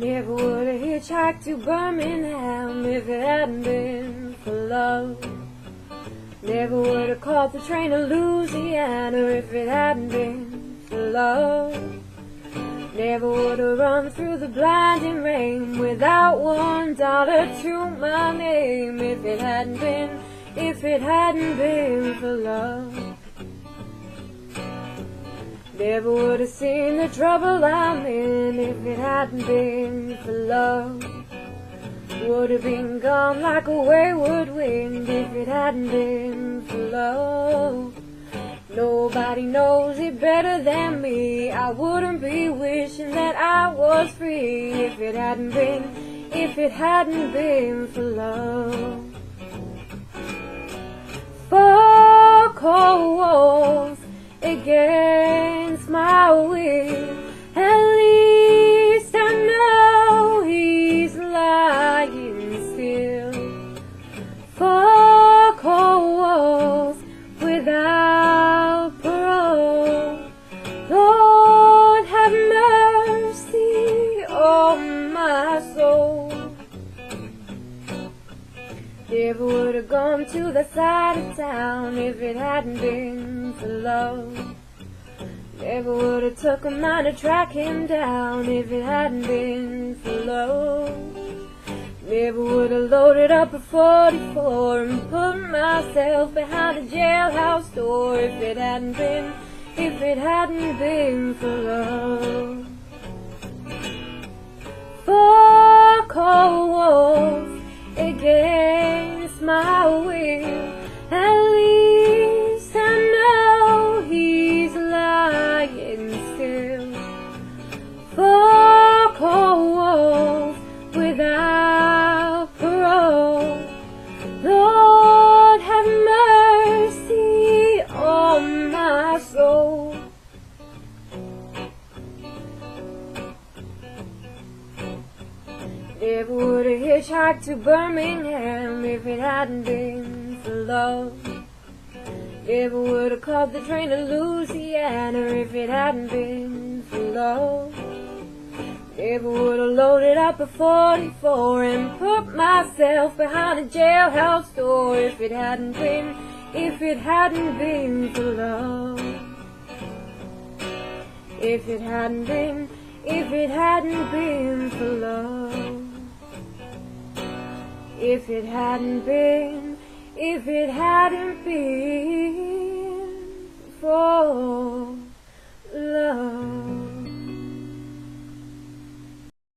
Never would have hitchhiked to Birmingham if it hadn't been for love. Never would have caught the train to Louisiana if it hadn't been for love. Never would have run through the blinding rain without $1 to my name if it hadn't been for love. Never would have seen the trouble I'm in if it hadn't been for love. Would have been gone like a wayward wind if it hadn't been for love. Nobody knows it better than me. I wouldn't be wishing that I was free if it hadn't been for love. 4 cold walls against my will. At least I know he's lying still. 4 cold walls without parole. Lord have mercy on my soul. Never would have gone to the side of town if it hadn't been for love. Never would have took a mind to track him down if it hadn't been for love. Never would have loaded up a 44 and put myself behind a jailhouse door if it hadn't been for love. 4 cold walls against my will. At least I know he's lying still. 4 cold walls without parole. Lord have mercy on my soul. Never would have hitchhiked to Birmingham if it hadn't been for love. Never would have caught the train to Louisiana if it hadn't been for love. Never would have loaded up a 44 and put myself behind a jailhouse door if it hadn't been for love. If it hadn't been for love. If it hadn't been